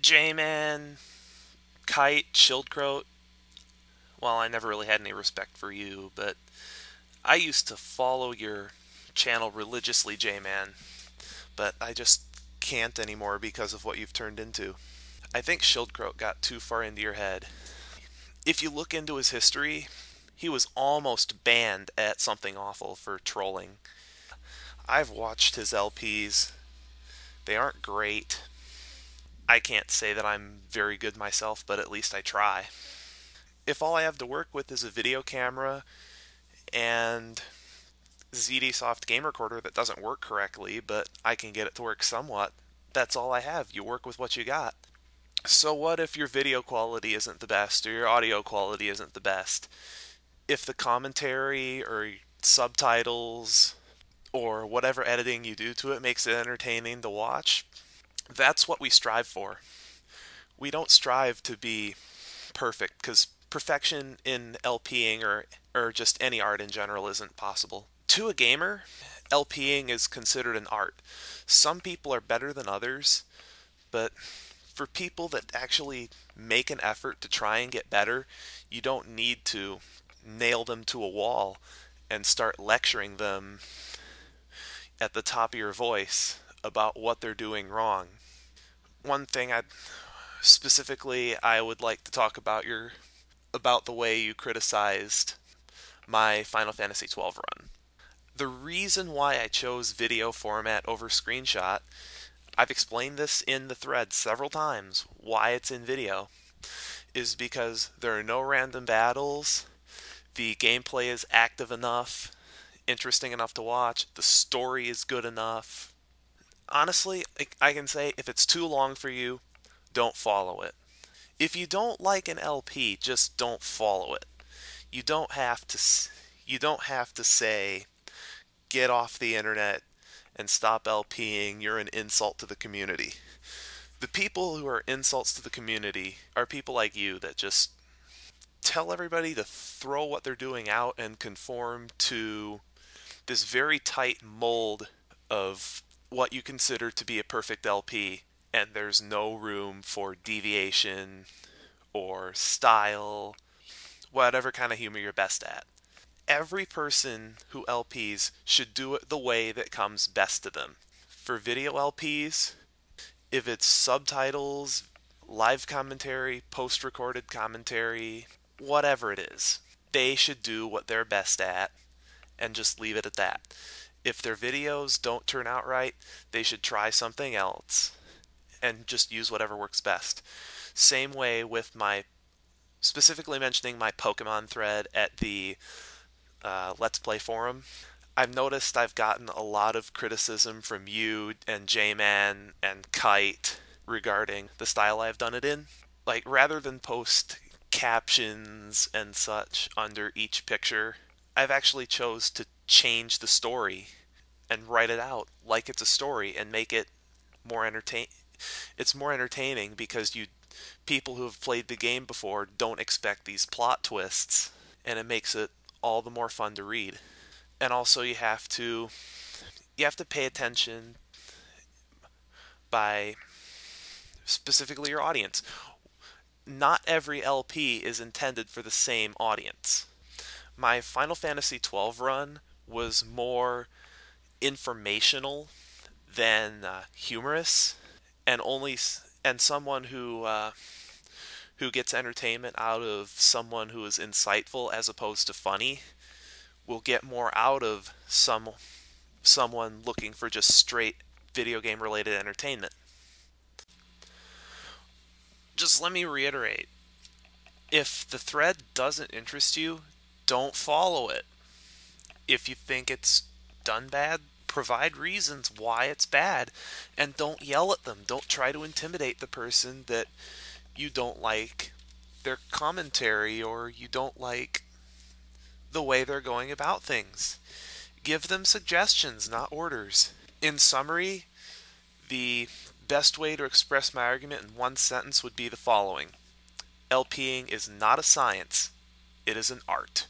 J-Man, Kite, Schildkrote, well, I never really had any respect for you, but I used to follow your channel religiously, J-Man, but I just can't anymore because of what you've turned into. I think Schildkrote got too far into your head. If you look into his history, he was almost banned at Something Awful for trolling. I've watched his LPs. They aren't great. I can't say that I'm very good myself, but at least I try. If all I have to work with is a video camera and ZD-Soft game recorder that doesn't work correctly, but I can get it to work somewhat, that's all I have. You work with what you got. So what if your video quality isn't the best or your audio quality isn't the best? If the commentary or subtitles or whatever editing you do to it makes it entertaining to watch, that's what we strive for. We don't strive to be perfect, because perfection in LP'ing or just any art in general isn't possible. To a gamer, LP'ing is considered an art. Some people are better than others, but for people that actually make an effort to try and get better, you don't need to nail them to a wall and start lecturing them at the top of your voice about what they're doing wrong. One thing I would like to talk about the way you criticized my Final Fantasy XII run. The reason why I chose video format over screenshot, I've explained this in the thread several times, why it's in video, is because there are no random battles, the gameplay is active enough, interesting enough to watch, the story is good enough. Honestly, I can say if it's too long for you, don't follow it. If you don't like an LP, just don't follow it. You don't have to say, get off the internet and stop LPing, you're an insult to the community. The people who are insults to the community are people like you that just tell everybody to throw what they're doing out and conform to this very tight mold of what you consider to be a perfect LP, and there's no room for deviation or style, whatever kind of humor you're best at. Every person who LPs should do it the way that comes best to them. For video LPs, if it's subtitles, live commentary, post-recorded commentary, whatever it is, they should do what they're best at and just leave it at that. If their videos don't turn out right, they should try something else and just use whatever works best. Same way with specifically mentioning my Pokemon thread at the Let's Play forum. I've noticed I've gotten a lot of criticism from you and J-Man and Kite regarding the style I've done it in. Like, rather than post captions and such under each picture, I've actually chose to change the story and write it out like it's a story and make it more it's more entertaining because people who have played the game before don't expect these plot twists, and it makes it all the more fun to read. And also you have to pay attention by specifically your audience. Not every LP is intended for the same audience. My Final Fantasy XII run was more informational than humorous, and someone who gets entertainment out of someone who is insightful as opposed to funny will get more out of someone looking for just straight video game related entertainment. Just let me reiterate, if the thread doesn't interest you, don't follow it. If you think it's done bad, provide reasons why it's bad, and don't yell at them. Don't try to intimidate the person that you don't like their commentary or you don't like the way they're going about things. Give them suggestions, not orders. In summary, the best way to express my argument in one sentence would be the following: LPing is not a science, it is an art.